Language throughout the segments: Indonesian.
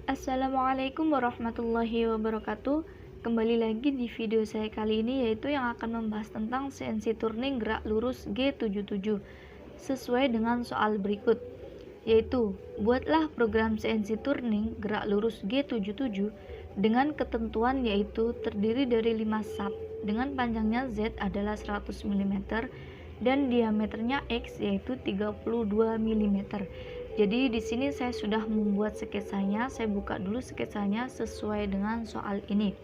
Assalamualaikum warahmatullahi wabarakatuh. Kembali lagi di video saya kali ini, yaitu yang akan membahas tentang CNC turning gerak lurus G77 sesuai dengan soal berikut, yaitu buatlah program CNC turning gerak lurus G77 dengan ketentuan yaitu terdiri dari 5 sub dengan panjangnya Z adalah 100 mm dan diameternya X yaitu 32 mm. Jadi di sini saya sudah membuat sketsanya. Saya buka dulu sketsanya sesuai dengan soal ini.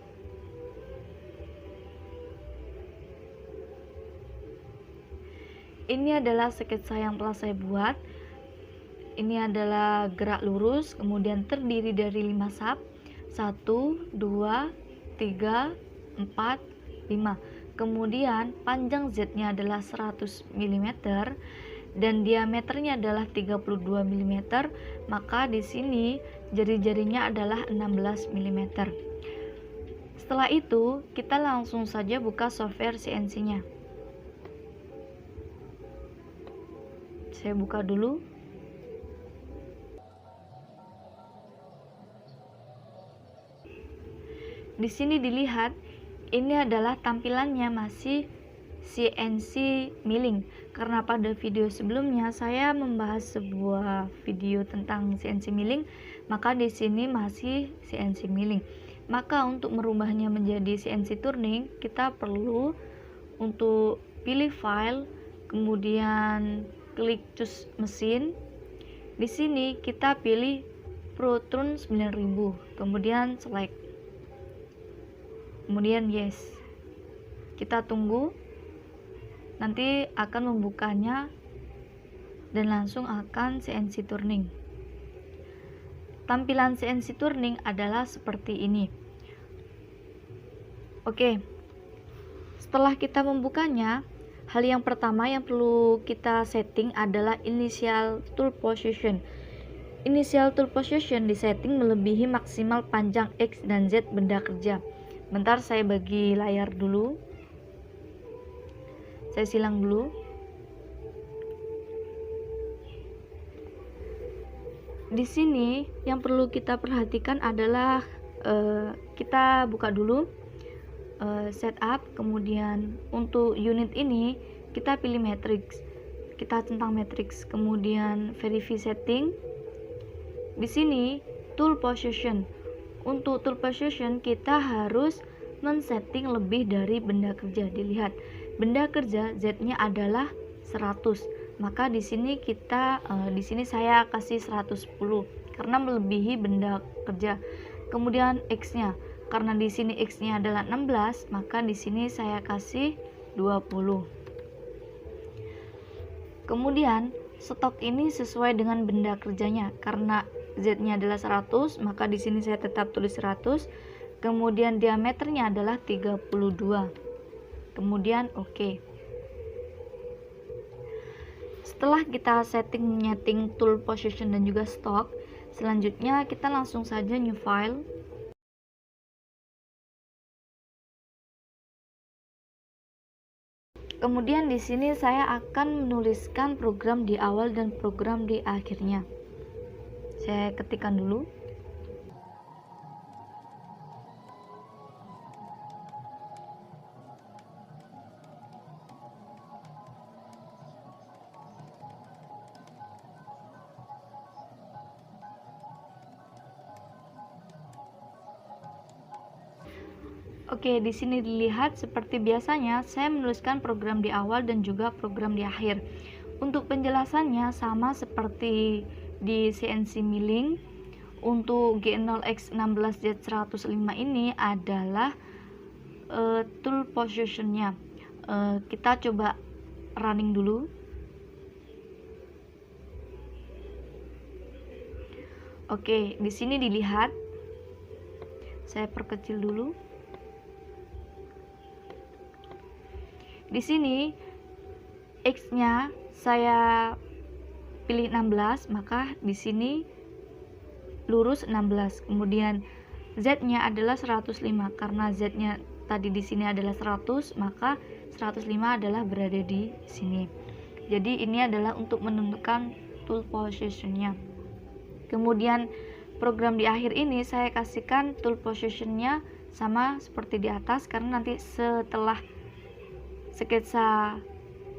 Ini adalah sketsa yang telah saya buat. Ini adalah gerak lurus, kemudian terdiri dari 5 sub. 1, 2, 3, 4, 5. Kemudian panjang Z-nya adalah 100 mm dan diameternya adalah 32 mm, maka di sini jari-jarinya adalah 16 mm. Setelah itu, kita langsung saja buka software CNC-nya. Saya buka dulu. Di sini dilihat, ini adalah tampilannya masih CNC milling, karena pada video sebelumnya saya membahas sebuah video tentang CNC milling, maka di sini masih CNC milling. Maka untuk merubahnya menjadi CNC turning, kita perlu untuk pilih file, kemudian klik choose mesin. Di sini kita pilih Protron 9000, kemudian select, kemudian yes. Kita tunggu, nanti akan membukanya dan langsung akan CNC turning. Tampilan CNC turning adalah seperti ini. Oke, setelah kita membukanya, hal yang pertama yang perlu kita setting adalah initial tool position. Initial tool position disetting melebihi maksimal panjang X dan Z benda kerja. Bentar, saya bagi layar dulu. Saya silang dulu. Di sini yang perlu kita perhatikan adalah kita buka dulu setup, kemudian untuk unit ini kita pilih matrix. Kita centang matrix, kemudian verify setting. Di sini tool position. Untuk tool position kita harus men-setting lebih dari benda kerja. Dilihat, benda kerja Z-nya adalah 100. Maka di sini kita di sini saya kasih 110 karena melebihi benda kerja. Kemudian X-nya, karena di sini X-nya adalah 16, maka di sini saya kasih 20. Kemudian stok ini sesuai dengan benda kerjanya. Karena Z-nya adalah 100, maka di sini saya tetap tulis 100. Kemudian diameternya adalah 32. Kemudian oke. Setelah kita setting tool position dan juga stock, selanjutnya kita langsung saja new file. Kemudian di sini saya akan menuliskan program di awal dan program di akhirnya. Saya ketikkan dulu. Oke, di sini dilihat seperti biasanya saya menuliskan program di awal dan juga program di akhir. Untuk penjelasannya sama seperti di CNC milling. Untuk G0X16Z105 ini adalah tool positionnya. Kita coba running dulu. Oke, di sini dilihat. Saya perkecil dulu. Di sini X-nya saya pilih 16, maka di sini lurus 16. Kemudian Z-nya adalah 105, karena Z-nya tadi di sini adalah 100, maka 105 adalah berada di sini. Jadi ini adalah untuk menentukan tool position-nya. Kemudian program di akhir ini saya kasihkan tool positionnya sama seperti di atas, karena nanti setelah sketsa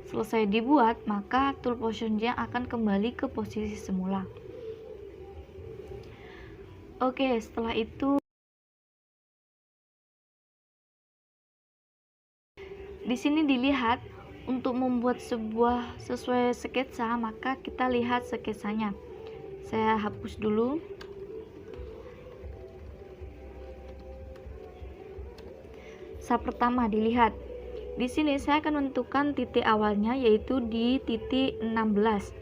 selesai dibuat maka tool positionnya akan kembali ke posisi semula. Oke, setelah itu di sini dilihat untuk membuat sebuah sesuai sketsa, maka kita lihat sketsanya. Saya hapus dulu. Sub pertama dilihat. Di sini saya akan menentukan titik awalnya yaitu di titik 16.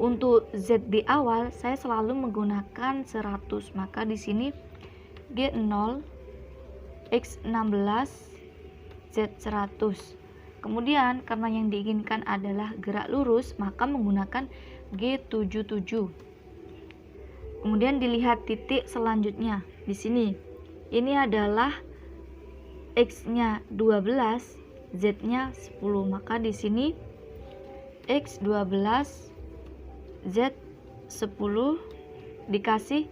Untuk Z di awal saya selalu menggunakan 100. Maka di sini G0 X16 Z100. Kemudian karena yang diinginkan adalah gerak lurus, maka menggunakan G77. Kemudian dilihat titik selanjutnya. Di sini ini adalah X-nya 12, Z-nya 10. Maka di sini X12 Z10 dikasih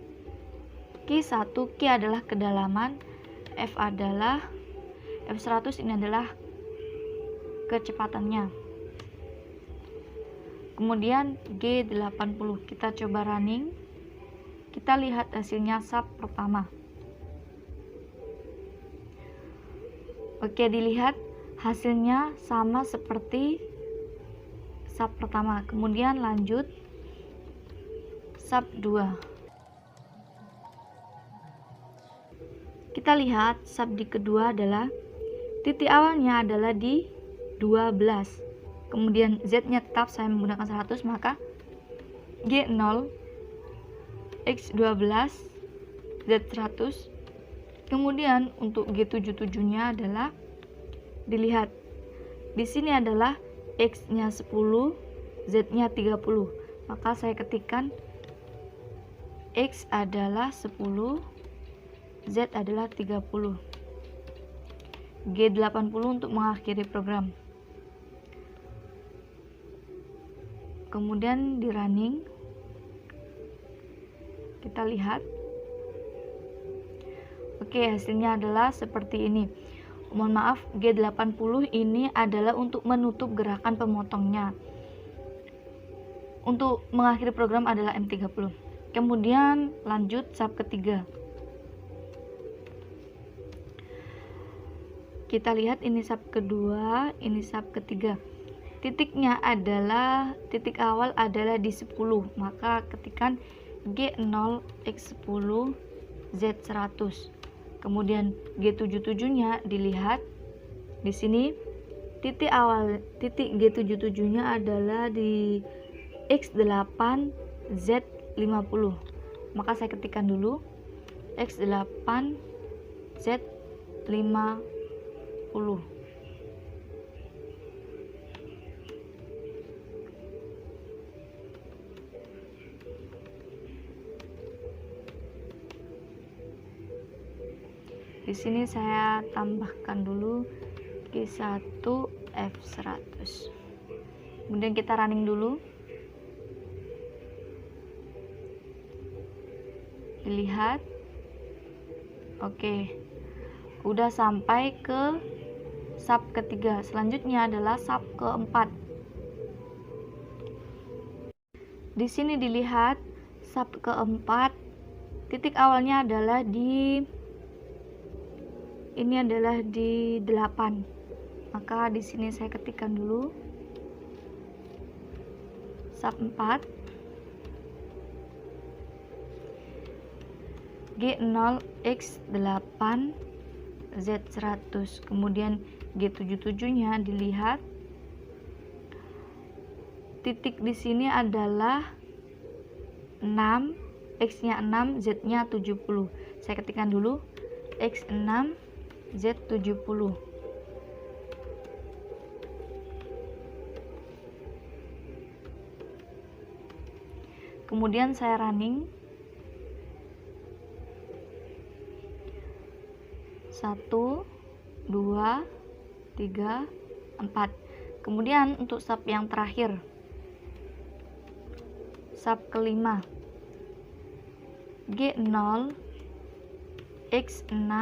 Q1. Q adalah kedalaman, F adalah F100, ini adalah kecepatannya. Kemudian G80 kita coba running. Kita lihat hasilnya sub pertama. Oke, dilihat hasilnya sama seperti sub pertama. Kemudian lanjut sub 2. Kita lihat sub di kedua adalah titik awalnya adalah di 12. Kemudian Z-nya tetap saya menggunakan 100, maka G0 X12 Z100. Kemudian untuk G77-nya adalah dilihat. Di sini adalah X-nya 10, Z-nya 30. Maka saya ketikkan X adalah 10, Z adalah 30. G80 untuk mengakhiri program. Kemudian di running kita lihat. Oke, hasilnya adalah seperti ini. Mohon maaf, G80 ini adalah untuk menutup gerakan pemotongnya. Untuk mengakhiri program adalah M30. Kemudian lanjut sub ketiga. Kita lihat ini sub kedua, ini sub ketiga. Titiknya adalah, titik awal adalah di 10. Maka ketikan G0 X10 Z100. Kemudian G77-nya dilihat. Di sini titik awal, titik G77-nya adalah di X8 Z50. Maka saya ketikkan dulu X8 Z50. Di sini saya tambahkan dulu Q1 F100. Kemudian kita running dulu. Dilihat. Oke. Udah sampai ke sub ketiga. Selanjutnya adalah sub keempat. Di sini dilihat sub keempat, titik awalnya adalah di ini adalah di 8. Maka di sini saya ketikkan dulu sub 4 G0 X8 Z100. Kemudian G77-nya dilihat. Titik di sini adalah 6, X-nya 6, Z-nya 70. Saya ketikkan dulu X6 Z70. Kemudian saya running. 1, 2, 3, 4. Kemudian untuk sub yang terakhir, sub kelima. G0 X6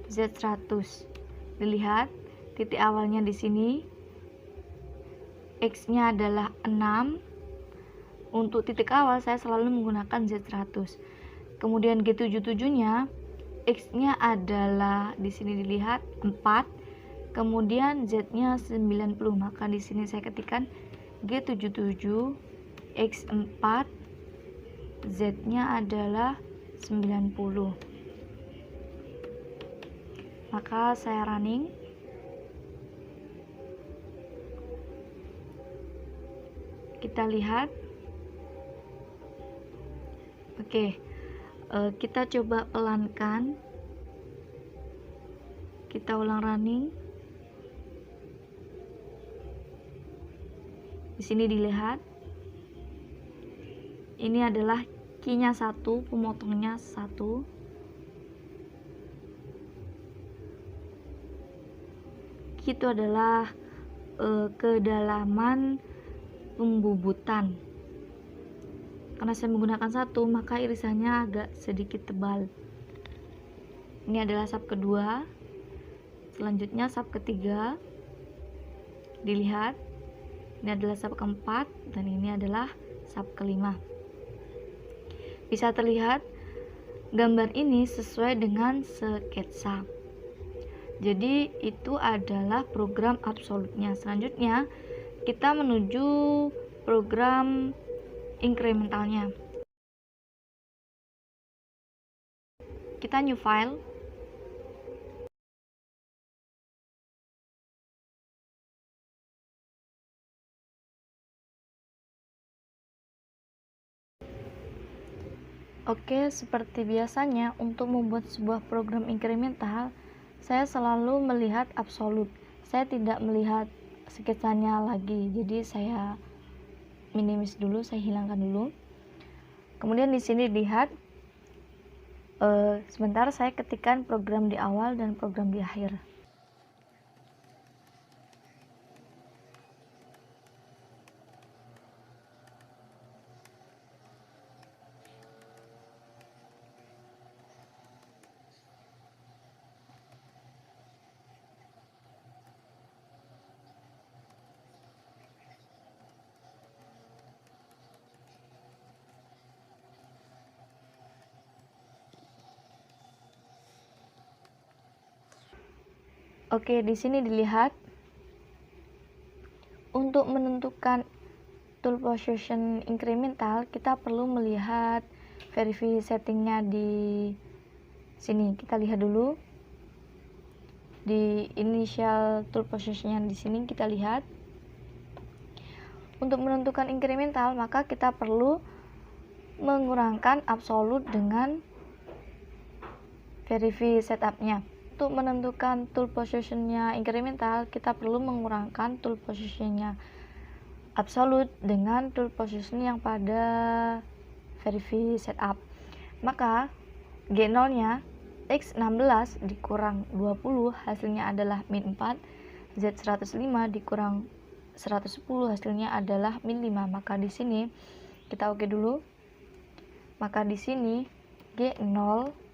Z100. Dilihat titik awalnya di sini, X-nya adalah 6. Untuk titik awal saya selalu menggunakan Z100. Kemudian G77-nya, X-nya adalah di sini dilihat 4, kemudian Z-nya 90. Maka di sini saya ketikkan G77 X4, Z-nya adalah 90. Maka saya running. Kita lihat. Oke. Kita coba pelankan. Kita ulang running. Di sini dilihat. Ini adalah key-nya 1, pemotongnya 1. Key itu adalah kedalaman pembubutan. Karena saya menggunakan 1, maka irisannya agak sedikit tebal. Ini adalah sub kedua. Selanjutnya sub ketiga. Dilihat. Ini adalah sub keempat dan ini adalah sub kelima. Bisa terlihat gambar ini sesuai dengan sketsa. Jadi itu adalah program absolutnya. Selanjutnya kita menuju program incrementalnya. Kita new file. Oke, seperti biasanya untuk membuat sebuah program incremental, saya selalu melihat absolut. Saya tidak melihat sketsanya lagi. Jadi saya minimis dulu, saya hilangkan dulu. Kemudian di sini lihat, sebentar saya ketikkan program di awal dan program di akhir. Oke, di sini dilihat untuk menentukan tool position incremental, kita perlu melihat verify settingnya di sini. Kita lihat dulu di initial tool positionnya di sini. Kita lihat untuk menentukan incremental, maka kita perlu mengurangkan absolute dengan verify setupnya. Untuk menentukan tool positionnya incremental, kita perlu mengurangkan tool positionnya absolute dengan tool position yang pada verify setup. Maka G0 nya X16 dikurang 20 hasilnya adalah min 4, Z105 dikurang 110 hasilnya adalah min 5. Maka di sini kita oke dulu. Maka di sini G0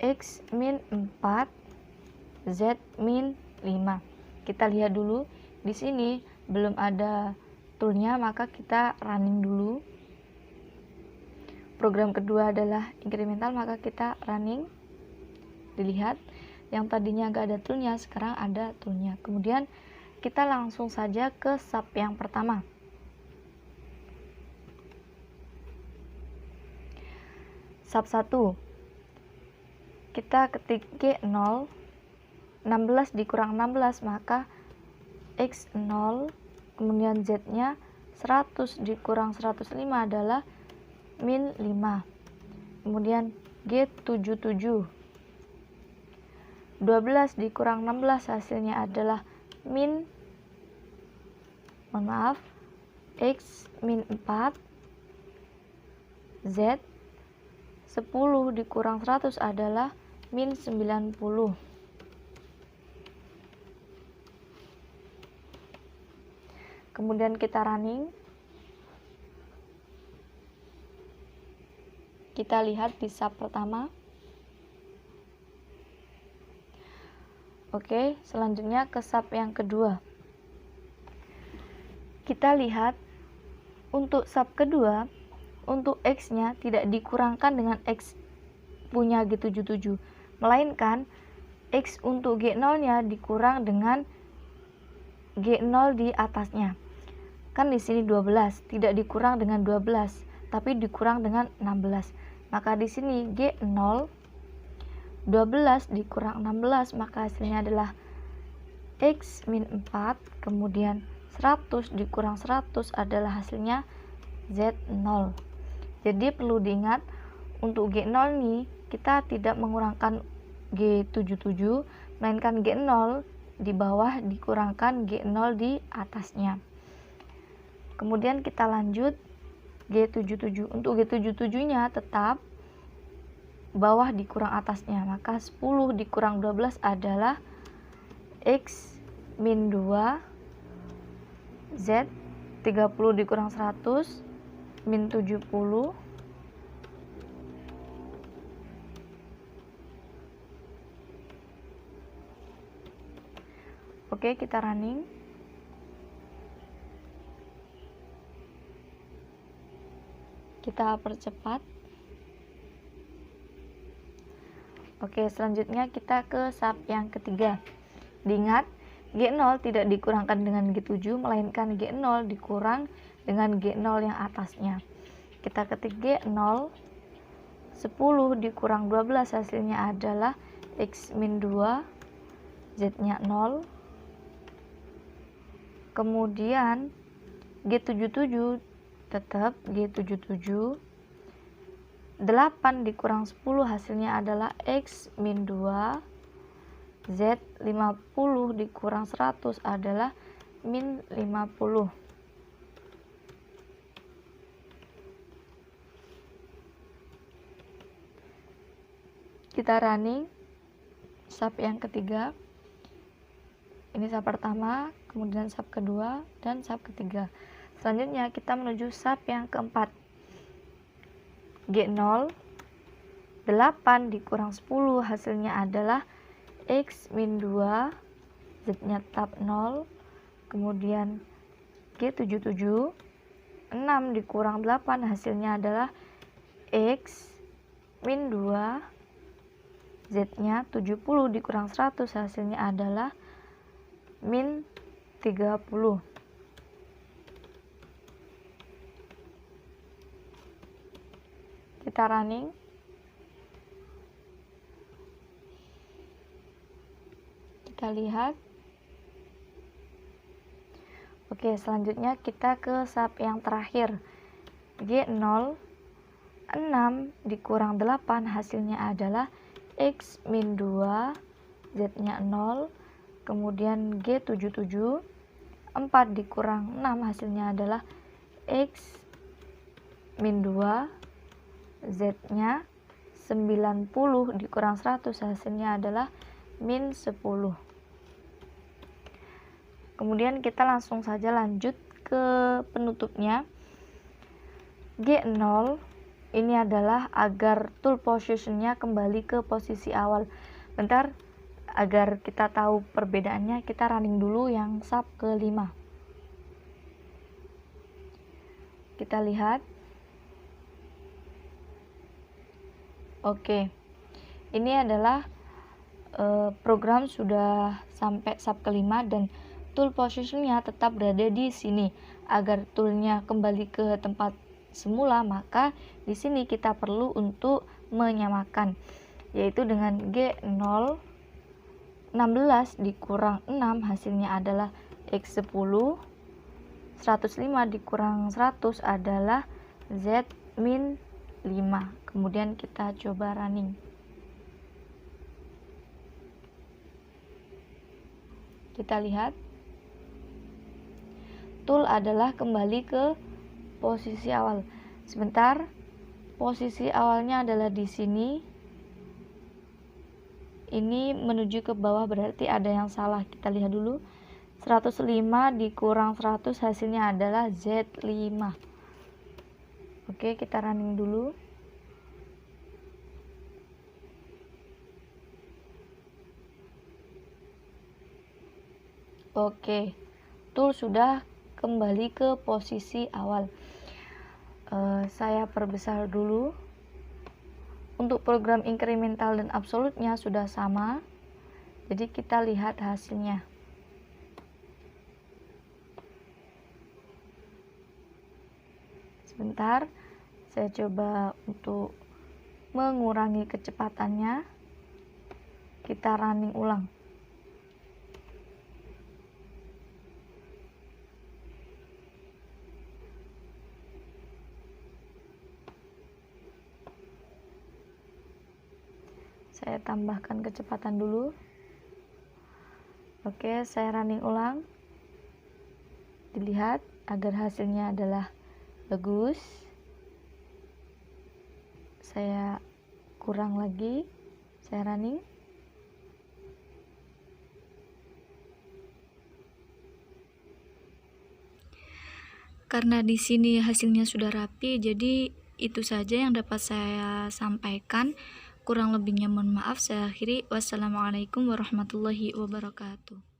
X min 4, Z min 5. Kita lihat dulu, di sini belum ada toolnya, maka kita running dulu. Program kedua adalah incremental, maka kita running. Dilihat, yang tadinya nggak ada toolnya, sekarang ada toolnya. Kemudian kita langsung saja ke sub yang pertama. Sub 1. Kita ketik G0 16 dikurang 16, maka X0 kemudian Z nya 100 dikurang 105 adalah min 5. Kemudian G77 12 dikurang 16 hasilnya adalah min X min 4. Z 10 dikurang 100 adalah min 90. Kemudian kita running. Kita lihat di sub pertama. Oke, selanjutnya ke sub yang kedua. Kita lihat untuk sub kedua, untuk X-nya tidak dikurangkan dengan X punya G77, melainkan X untuk G0-nya dikurang dengan G0 di atasnya. Kan di sini 12, tidak dikurang dengan 12, tapi dikurang dengan 16. Maka di sini G0 12 dikurang 16, maka hasilnya adalah X min 4, kemudian 100 dikurang 100 adalah hasilnya Z0. Jadi perlu diingat, untuk G0 nih kita tidak mengurangkan G77, melainkan G0 di bawah dikurangkan G0 di atasnya. Kemudian kita lanjut G77. Untuk G77 nya tetap bawah dikurang atasnya, maka 10 dikurang 12 adalah X min 2 Z, 30 dikurang 100 min 70. Oke, kita running. Kita percepat. Oke, selanjutnya kita ke sub yang ketiga. Diingat, G0 tidak dikurangkan dengan G7, melainkan G0 dikurang dengan G0 yang atasnya. Kita ketik G0, 10 dikurang 12 hasilnya adalah X min 2, Z-nya 0. Kemudian G77 tetap G77, 8 dikurang 10 hasilnya adalah X min 2, Z 50 dikurang 100 adalah min 50. Kita running sub yang ketiga. Ini sub pertama, kemudian sub kedua, dan sub ketiga. Selanjutnya kita menuju sub yang keempat. G0, 8 dikurang 10 hasilnya adalah X min 2, Z-nya tetap 0. Kemudian G77, 6 dikurang 8 hasilnya adalah X min 2, Z-nya 70 dikurang 100 hasilnya adalah min 30. Kita running. Kita lihat. Oke, selanjutnya kita ke sub yang terakhir. G0, 6 dikurang 8 hasilnya adalah X min 2, Z-nya 0. Kemudian G77, 4 dikurang 6 hasilnya adalah X min 2, Z-nya 90 dikurang 100 hasilnya adalah min 10. Kemudian kita langsung saja lanjut ke penutupnya. G0 ini adalah agar tool positionnya kembali ke posisi awal. Bentar, agar kita tahu perbedaannya, kita running dulu yang sub ke-5. Kita lihat. Oke, ini adalah program sudah sampai sub ke-5 dan tool positionnya tetap berada di sini. Agar toolnya kembali ke tempat semula, maka di sini kita perlu untuk menyamakan, yaitu dengan G0, 16 dikurang 6 hasilnya adalah X10, 105 dikurang 100 adalah Z min 5. Kemudian kita coba running. Kita lihat, tool adalah kembali ke posisi awal. Sebentar, posisi awalnya adalah di sini. Ini menuju ke bawah, berarti ada yang salah. Kita lihat dulu. 105 dikurang 100 hasilnya adalah Z5. Oke, kita running dulu. Oke, tool sudah kembali ke posisi awal. Saya perbesar dulu. Untuk program inkremental dan absolutnya sudah sama, jadi kita lihat hasilnya. Sebentar, saya coba untuk mengurangi kecepatannya. Kita running ulang. Saya tambahkan kecepatan dulu. Oke, saya running ulang. Dilihat agar hasilnya adalah bagus. Saya kurang lagi. Saya running. Karena di sini hasilnya sudah rapi, jadi itu saja yang dapat saya sampaikan. Kurang lebihnya mohon maaf. Saya akhiri. Wassalamualaikum warahmatullahi wabarakatuh.